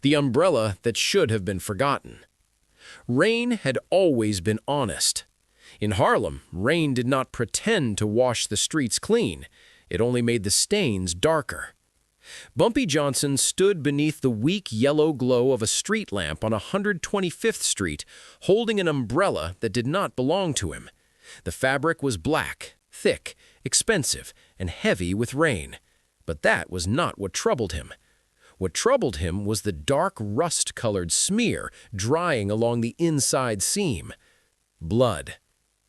The umbrella that should have been forgotten. Rain had always been honest. In Harlem, rain did not pretend to wash the streets clean. It only made the stains darker. Bumpy Johnson stood beneath the weak yellow glow of a street lamp on 125th Street, holding an umbrella that did not belong to him. The fabric was black, thick, expensive, and heavy with rain. But that was not what troubled him. What troubled him was the dark rust-colored smear drying along the inside seam. Blood.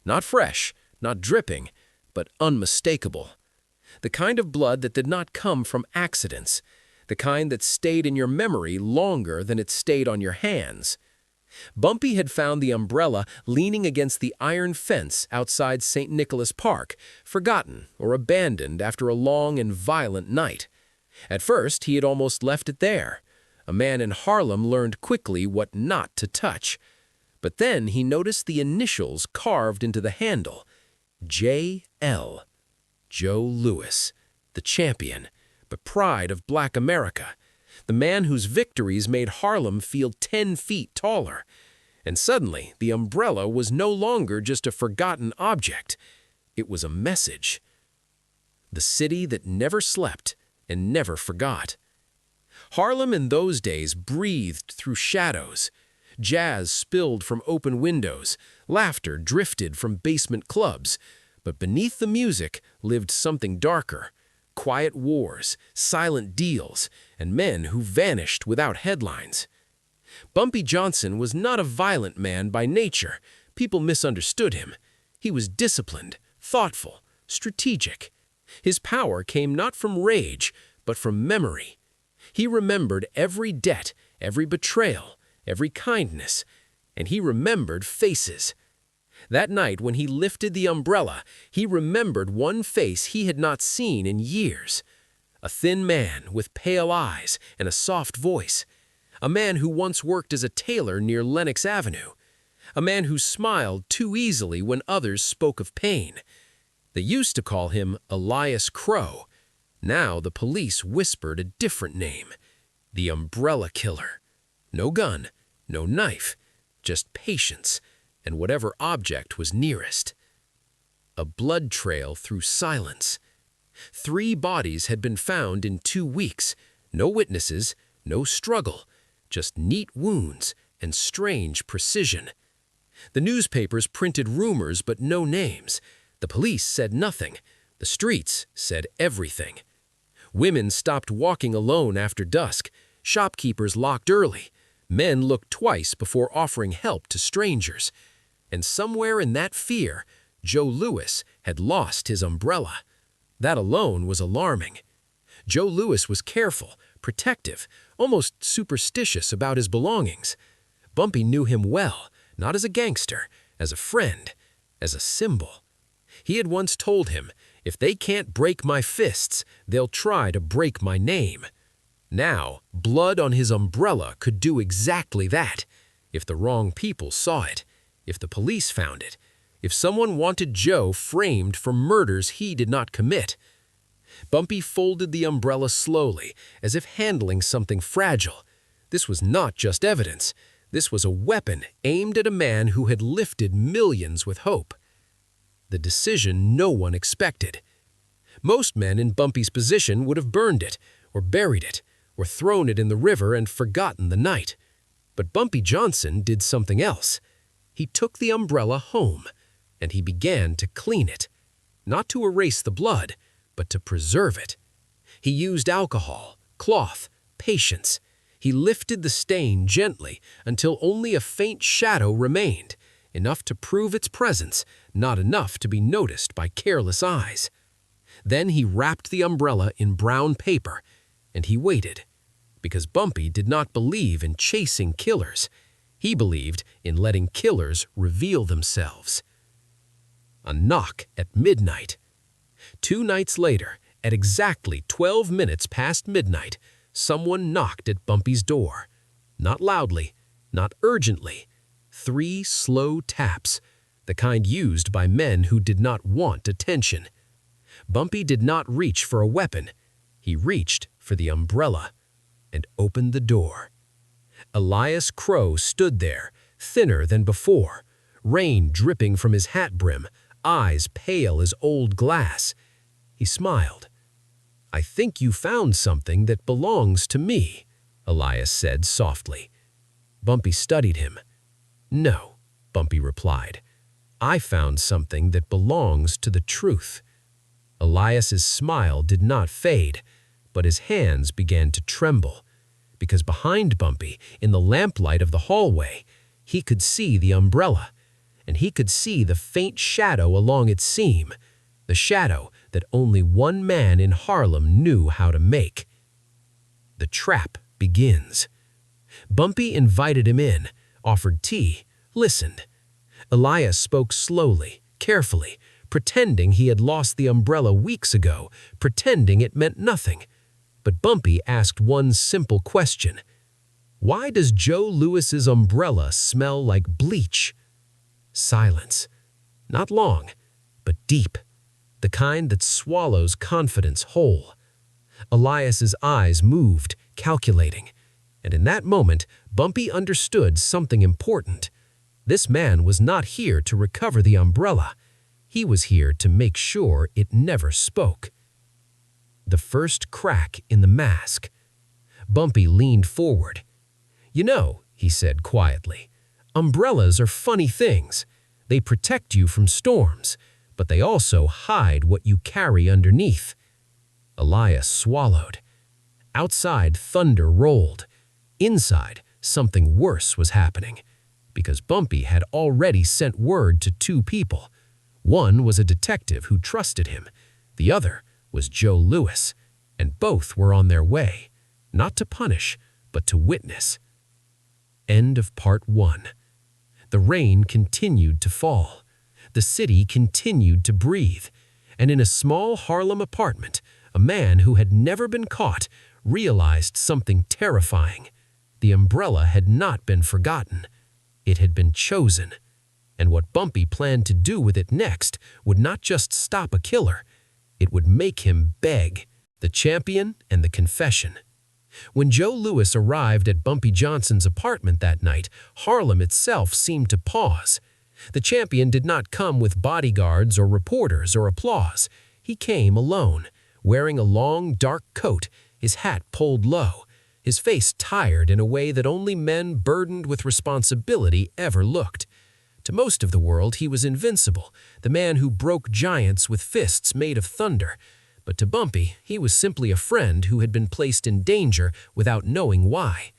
Not fresh, not dripping, but unmistakable. The kind of blood that did not come from accidents. The kind that stayed in your memory longer than it stayed on your hands. Bumpy had found the umbrella leaning against the iron fence outside St. Nicholas Park, forgotten or abandoned after a long and violent night. At first, he had almost left it there. A man in Harlem learned quickly what not to touch. But then he noticed the initials carved into the handle. J.L. Joe Louis, the champion, but pride of Black America. The man whose victories made Harlem feel 10 feet taller. And suddenly, the umbrella was no longer just a forgotten object. It was a message. The city that never slept and never forgot. Harlem in those days breathed through shadows. Jazz spilled from open windows. Laughter drifted from basement clubs. But beneath the music lived something darker. Quiet wars, silent deals, and men who vanished without headlines. Bumpy Johnson was not a violent man by nature. People misunderstood him. He was disciplined, thoughtful, strategic. His power came not from rage, but from memory. He remembered every debt, every betrayal, every kindness, and he remembered faces. That night when he lifted the umbrella, he remembered one face he had not seen in years. A thin man with pale eyes and a soft voice. A man who once worked as a tailor near Lenox Avenue. A man who smiled too easily when others spoke of pain. They used to call him Elias Crow. Now the police whispered a different name. The Umbrella Killer. No gun, no knife, just patience and whatever object was nearest. A blood trail through silence. 3 bodies had been found in 2 weeks. No witnesses, no struggle, just neat wounds and strange precision. The newspapers printed rumors but no names. The police said nothing. The streets said everything. Women stopped walking alone after dusk. Shopkeepers locked early. Men looked twice before offering help to strangers. And somewhere in that fear, Joe Louis had lost his umbrella. That alone was alarming. Joe Louis was careful, protective, almost superstitious about his belongings. Bumpy knew him well, not as a gangster, as a friend, as a symbol. He had once told him, "If they can't break my fists, they'll try to break my name." Now, blood on his umbrella could do exactly that, if the wrong people saw it, if the police found it, if someone wanted Joe framed for murders he did not commit. Bumpy folded the umbrella slowly, as if handling something fragile. This was not just evidence. This was a weapon aimed at a man who had lifted millions with hope. The decision no one expected. Most men in Bumpy's position would have burned it, or buried it, or thrown it in the river and forgotten the night. But Bumpy Johnson did something else. He took the umbrella home, and he began to clean it. Not to erase the blood, but to preserve it. He used alcohol, cloth, patience. He lifted the stain gently until only a faint shadow remained, enough to prove its presence, not enough to be noticed by careless eyes. Then he wrapped the umbrella in brown paper, and he waited, because Bumpy did not believe in chasing killers. He believed in letting killers reveal themselves. A knock at midnight. 2 nights later, at exactly 12 minutes past midnight, someone knocked at Bumpy's door. Not loudly, not urgently. 3 slow taps, the kind used by men who did not want attention. Bumpy did not reach for a weapon. He reached for the umbrella and opened the door. Elias Crow stood there, thinner than before, rain dripping from his hat brim, eyes pale as old glass. He smiled. "I think you found something that belongs to me," Elias said softly. Bumpy studied him. "No," Bumpy replied. "I found something that belongs to the truth." Elias's smile did not fade, but his hands began to tremble, because behind Bumpy, in the lamplight of the hallway, he could see the umbrella, and he could see the faint shadow along its seam, the shadow that only one man in Harlem knew how to make. The trap begins. Bumpy invited him in, offered tea, listened. Elias spoke slowly, carefully, pretending he had lost the umbrella weeks ago, pretending it meant nothing. But Bumpy asked one simple question. "Why does Joe Louis's umbrella smell like bleach?" Silence. Not long, but deep. The kind that swallows confidence whole. Elias's eyes moved, calculating. And in that moment, Bumpy understood something important. This man was not here to recover the umbrella. He was here to make sure it never spoke. The first crack in the mask. Bumpy leaned forward. "You know," he said quietly, "umbrellas are funny things. They protect you from storms, but they also hide what you carry underneath." Elias swallowed. Outside, thunder rolled. Inside, something worse was happening, because Bumpy had already sent word to two people. One was a detective who trusted him. The other was Joe Louis, and both were on their way, not to punish, but to witness. End of part 1. The rain continued to fall. The city continued to breathe. And in a small Harlem apartment, a man who had never been caught realized something terrifying. The umbrella had not been forgotten. It had been chosen. And what Bumpy planned to do with it next would not just stop a killer. It would make him beg. The champion and the confession. When Joe Louis arrived at Bumpy Johnson's apartment that night, Harlem itself seemed to pause. The champion did not come with bodyguards or reporters or applause. He came alone, wearing a long, dark coat, his hat pulled low, his face tired in a way that only men burdened with responsibility ever looked. To most of the world, he was invincible, the man who broke giants with fists made of thunder. But to Bumpy, he was simply a friend who had been placed in danger without knowing why.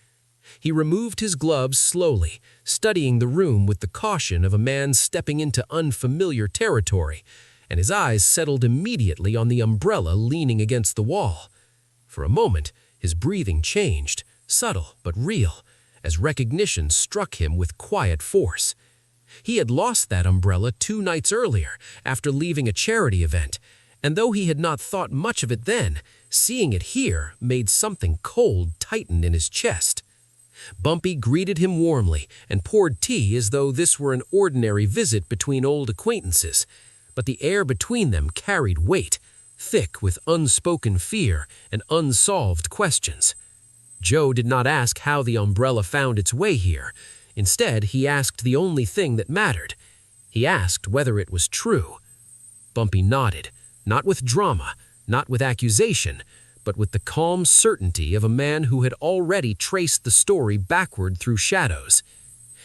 He removed his gloves slowly, studying the room with the caution of a man stepping into unfamiliar territory, and his eyes settled immediately on the umbrella leaning against the wall. For a moment, his breathing changed, subtle but real, as recognition struck him with quiet force. He had lost that umbrella 2 nights earlier, after leaving a charity event, and though he had not thought much of it then, seeing it here made something cold tighten in his chest. Bumpy greeted him warmly and poured tea as though this were an ordinary visit between old acquaintances, but the air between them carried weight, thick with unspoken fear and unsolved questions. Joe did not ask how the umbrella found its way here. Instead, he asked the only thing that mattered. He asked whether it was true. Bumpy nodded, not with drama, not with accusation, but with the calm certainty of a man who had already traced the story backward through shadows.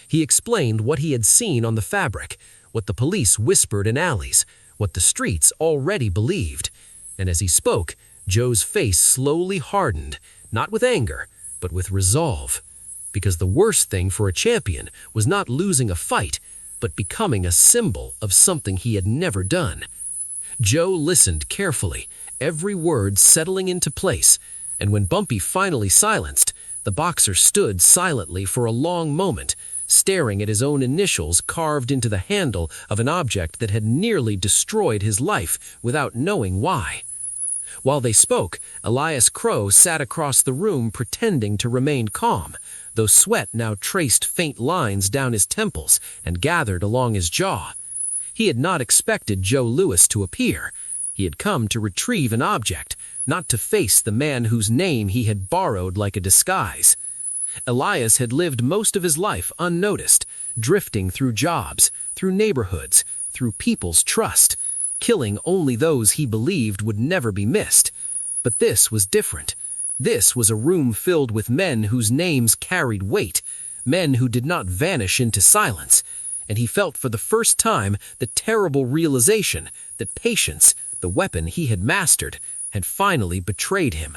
He explained what he had seen on the fabric, what the police whispered in alleys, what the streets already believed. And as he spoke, Joe's face slowly hardened, not with anger, but with resolve. Because the worst thing for a champion was not losing a fight, but becoming a symbol of something he had never done. Joe listened carefully, every word settling into place, and when Bumpy finally silenced, the boxer stood silently for a long moment, staring at his own initials carved into the handle of an object that had nearly destroyed his life without knowing why. While they spoke, Elias Crow sat across the room pretending to remain calm, though sweat now traced faint lines down his temples and gathered along his jaw. He had not expected Joe Louis to appear. He had come to retrieve an object, not to face the man whose name he had borrowed like a disguise. Elias had lived most of his life unnoticed, drifting through jobs, through neighborhoods, through people's trust, killing only those he believed would never be missed. But this was different. This was a room filled with men whose names carried weight, men who did not vanish into silence, and he felt for the first time the terrible realization that patience, the weapon he had mastered, had finally betrayed him.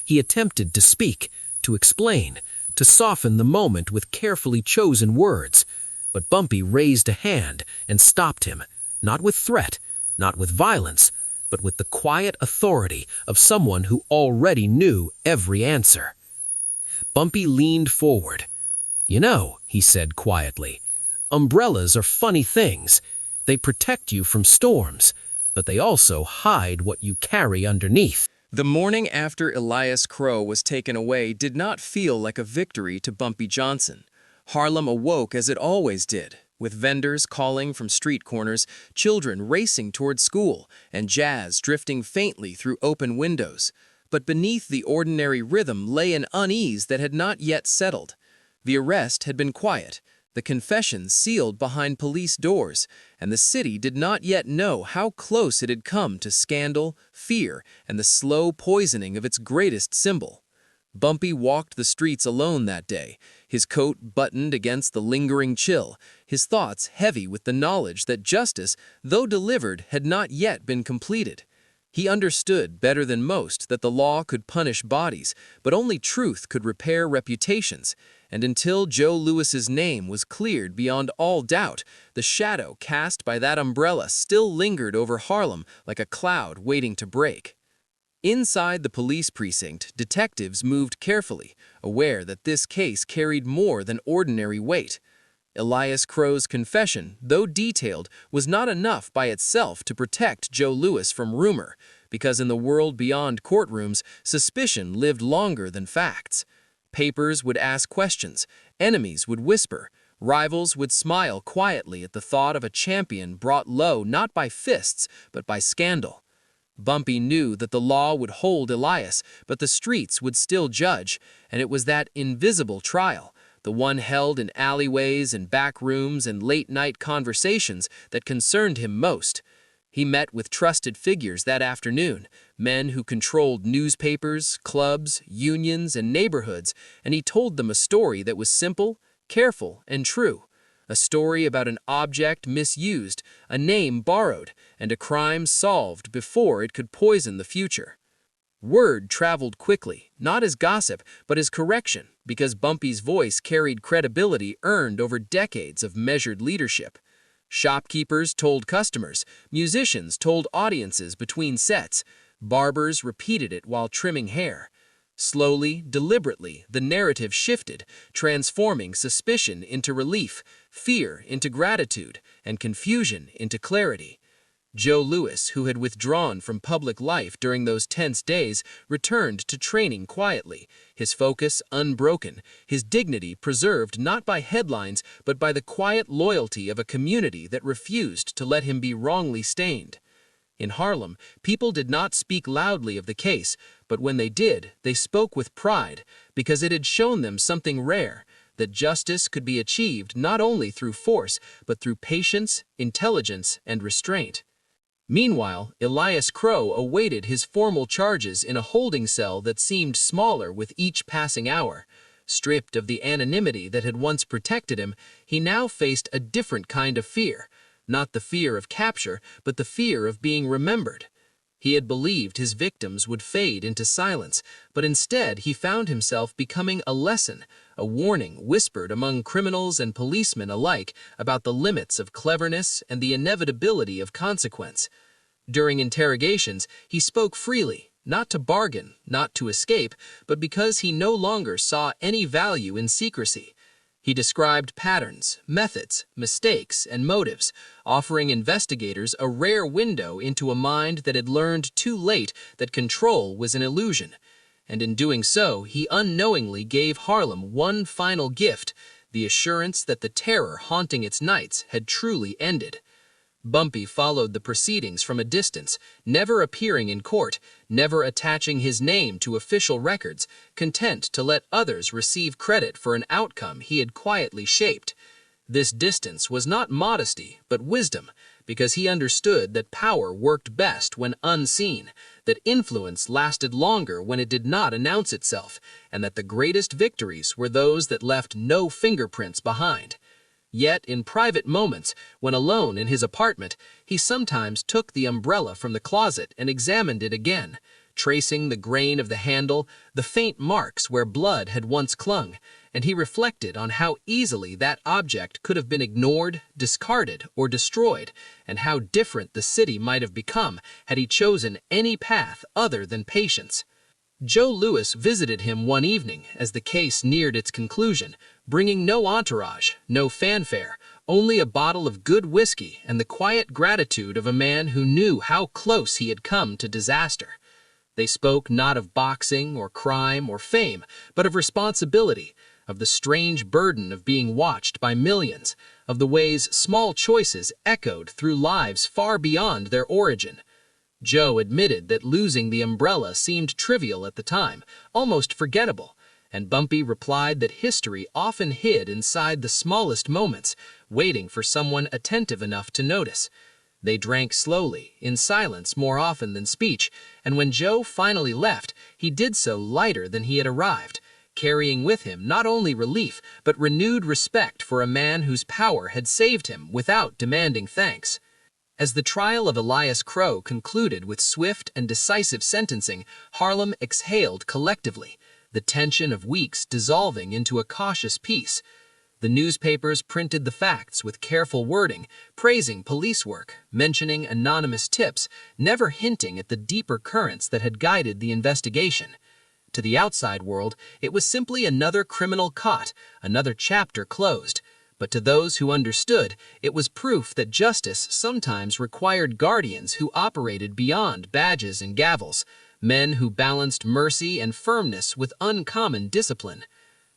He attempted to speak, to explain, to soften the moment with carefully chosen words, but Bumpy raised a hand and stopped him, not with threat, not with violence, but with the quiet authority of someone who already knew every answer. Bumpy leaned forward. "You know," he said quietly, "umbrellas are funny things. They protect you from storms, but they also hide what you carry underneath." The morning after Elias Crow was taken away did not feel like a victory to Bumpy Johnson. Harlem awoke as it always did, with vendors calling from street corners, children racing toward school, and jazz drifting faintly through open windows. But beneath the ordinary rhythm lay an unease that had not yet settled. The arrest had been quiet, the confession sealed behind police doors, and the city did not yet know how close it had come to scandal, fear, and the slow poisoning of its greatest symbol. Bumpy walked the streets alone that day, his coat buttoned against the lingering chill, his thoughts heavy with the knowledge that justice, though delivered, had not yet been completed. He understood better than most that the law could punish bodies, but only truth could repair reputations, and until Joe Louis's name was cleared beyond all doubt, the shadow cast by that umbrella still lingered over Harlem like a cloud waiting to break. Inside the police precinct, detectives moved carefully, aware that this case carried more than ordinary weight. Elias Crow's confession, though detailed, was not enough by itself to protect Joe Louis from rumor, because in the world beyond courtrooms, suspicion lived longer than facts. Papers would ask questions, enemies would whisper, rivals would smile quietly at the thought of a champion brought low not by fists, but by scandal. Bumpy knew that the law would hold Elias, but the streets would still judge, and it was that invisible trial, the one held in alleyways and back rooms and late-night conversations, that concerned him most. He met with trusted figures that afternoon, men who controlled newspapers, clubs, unions, and neighborhoods, and he told them a story that was simple, careful, and true. A story about an object misused, a name borrowed, and a crime solved before it could poison the future. Word traveled quickly, not as gossip, but as correction, because Bumpy's voice carried credibility earned over decades of measured leadership. Shopkeepers told customers, musicians told audiences between sets, barbers repeated it while trimming hair. Slowly, deliberately, the narrative shifted, transforming suspicion into relief, fear into gratitude, and confusion into clarity. Joe Louis, who had withdrawn from public life during those tense days, returned to training quietly, his focus unbroken, his dignity preserved not by headlines but by the quiet loyalty of a community that refused to let him be wrongly stained. In Harlem, people did not speak loudly of the case, but when they did, they spoke with pride, because it had shown them something rare, that justice could be achieved not only through force, but through patience, intelligence, and restraint. Meanwhile, Elias Crow awaited his formal charges in a holding cell that seemed smaller with each passing hour. Stripped of the anonymity that had once protected him, he now faced a different kind of fear. Not the fear of capture, but the fear of being remembered. He had believed his victims would fade into silence, but instead he found himself becoming a lesson, a warning whispered among criminals and policemen alike about the limits of cleverness and the inevitability of consequence. During interrogations, he spoke freely, not to bargain, not to escape, but because he no longer saw any value in secrecy. He described patterns, methods, mistakes, and motives, offering investigators a rare window into a mind that had learned too late that control was an illusion. And in doing so, he unknowingly gave Harlem one final gift, the assurance that the terror haunting its nights had truly ended. Bumpy followed the proceedings from a distance, never appearing in court, never attaching his name to official records, content to let others receive credit for an outcome he had quietly shaped. This distance was not modesty, but wisdom, because he understood that power worked best when unseen, that influence lasted longer when it did not announce itself, and that the greatest victories were those that left no fingerprints behind. Yet, in private moments, when alone in his apartment, he sometimes took the umbrella from the closet and examined it again, tracing the grain of the handle, the faint marks where blood had once clung, and he reflected on how easily that object could have been ignored, discarded, or destroyed, and how different the city might have become had he chosen any path other than patience. Joe Louis visited him one evening as the case neared its conclusion, bringing no entourage, no fanfare, only a bottle of good whiskey and the quiet gratitude of a man who knew how close he had come to disaster. They spoke not of boxing or crime or fame, but of responsibility, of the strange burden of being watched by millions, of the ways small choices echoed through lives far beyond their origin. Joe admitted that losing the umbrella seemed trivial at the time, almost forgettable, and Bumpy replied that history often hid inside the smallest moments, waiting for someone attentive enough to notice. They drank slowly, in silence more often than speech, and when Joe finally left, he did so lighter than he had arrived, carrying with him not only relief, but renewed respect for a man whose power had saved him without demanding thanks. As the trial of Elias Crow concluded with swift and decisive sentencing, Harlem exhaled collectively, the tension of weeks dissolving into a cautious peace. The newspapers printed the facts with careful wording, praising police work, mentioning anonymous tips, never hinting at the deeper currents that had guided the investigation. To the outside world, it was simply another criminal caught, another chapter closed. But to those who understood, it was proof that justice sometimes required guardians who operated beyond badges and gavels, men who balanced mercy and firmness with uncommon discipline.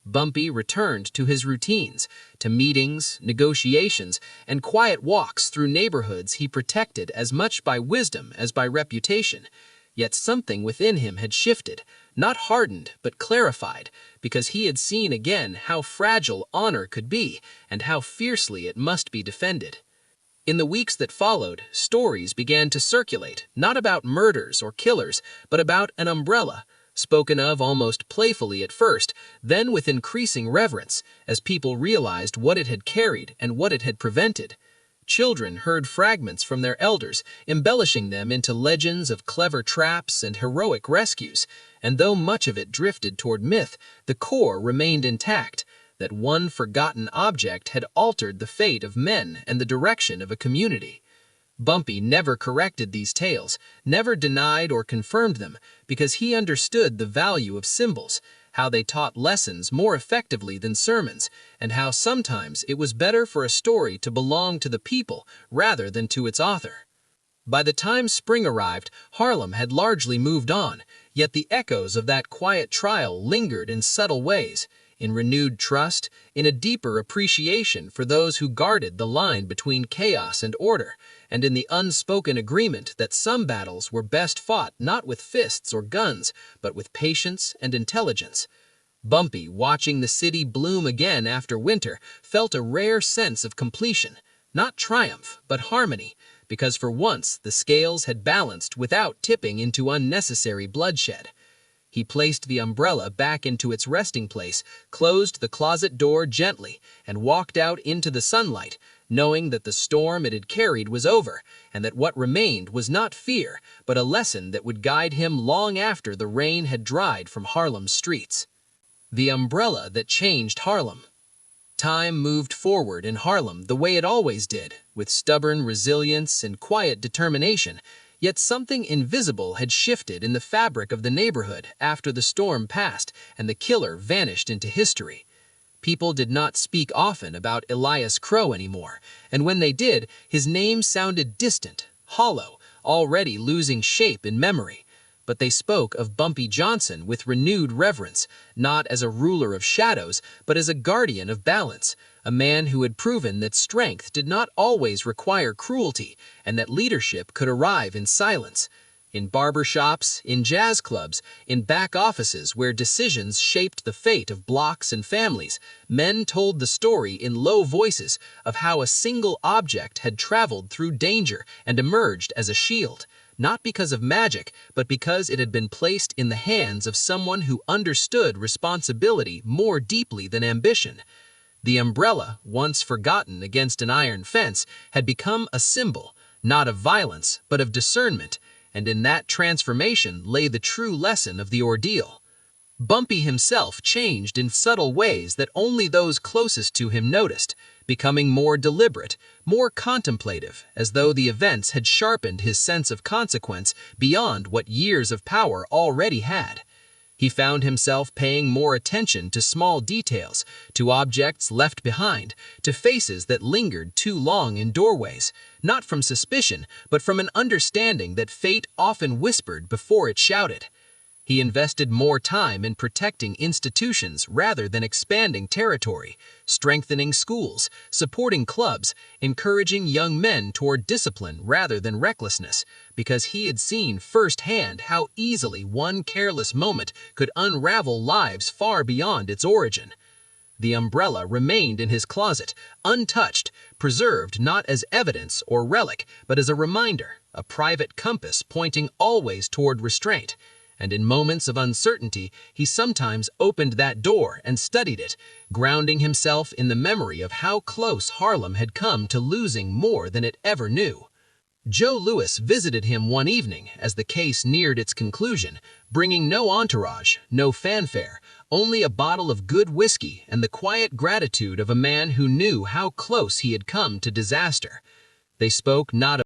Bumpy returned to his routines, to meetings, negotiations, and quiet walks through neighborhoods he protected as much by wisdom as by reputation. Yet something within him had shifted, not hardened but clarified, because he had seen again how fragile honor could be and how fiercely it must be defended. In the weeks that followed, stories began to circulate, not about murders or killers, but about an umbrella, spoken of almost playfully at first, then with increasing reverence, as people realized what it had carried and what it had prevented. Children heard fragments from their elders, embellishing them into legends of clever traps and heroic rescues, and though much of it drifted toward myth, the core remained intact, that one forgotten object had altered the fate of men and the direction of a community. Bumpy never corrected these tales, never denied or confirmed them, because he understood the value of symbols, how they taught lessons more effectively than sermons, and how sometimes it was better for a story to belong to the people rather than to its author. By the time spring arrived, Harlem had largely moved on, yet the echoes of that quiet trial lingered in subtle ways, in renewed trust, in a deeper appreciation for those who guarded the line between chaos and order, and in the unspoken agreement that some battles were best fought not with fists or guns, but with patience and intelligence. Bumpy, watching the city bloom again after winter, felt a rare sense of completion, not triumph, but harmony, because for once the scales had balanced without tipping into unnecessary bloodshed. He placed the umbrella back into its resting place, closed the closet door gently, and walked out into the sunlight, knowing that the storm it had carried was over, and that what remained was not fear, but a lesson that would guide him long after the rain had dried from Harlem's streets. The umbrella that changed Harlem. Time moved forward in Harlem the way it always did, with stubborn resilience and quiet determination, yet something invisible had shifted in the fabric of the neighborhood after the storm passed and the killer vanished into history. People did not speak often about Elias Crow anymore, and when they did, his name sounded distant, hollow, already losing shape in memory. But they spoke of Bumpy Johnson with renewed reverence, not as a ruler of shadows, but as a guardian of balance, a man who had proven that strength did not always require cruelty and that leadership could arrive in silence. In barber shops, in jazz clubs, in back offices where decisions shaped the fate of blocks and families, men told the story in low voices of how a single object had traveled through danger and emerged as a shield, not because of magic, but because it had been placed in the hands of someone who understood responsibility more deeply than ambition. The umbrella, once forgotten against an iron fence, had become a symbol, not of violence, but of discernment, and in that transformation lay the true lesson of the ordeal. Bumpy himself changed in subtle ways that only those closest to him noticed, becoming more deliberate, more contemplative, as though the events had sharpened his sense of consequence beyond what years of power already had. He found himself paying more attention to small details, to objects left behind, to faces that lingered too long in doorways, not from suspicion, but from an understanding that fate often whispered before it shouted. He invested more time in protecting institutions rather than expanding territory, strengthening schools, supporting clubs, encouraging young men toward discipline rather than recklessness, because he had seen firsthand how easily one careless moment could unravel lives far beyond its origin. The umbrella remained in his closet, untouched, preserved not as evidence or relic, but as a reminder, a private compass pointing always toward restraint. And in moments of uncertainty, he sometimes opened that door and studied it, grounding himself in the memory of how close Harlem had come to losing more than it ever knew. Joe Louis visited him one evening as the case neared its conclusion, bringing no entourage, no fanfare, only a bottle of good whiskey and the quiet gratitude of a man who knew how close he had come to disaster. They spoke not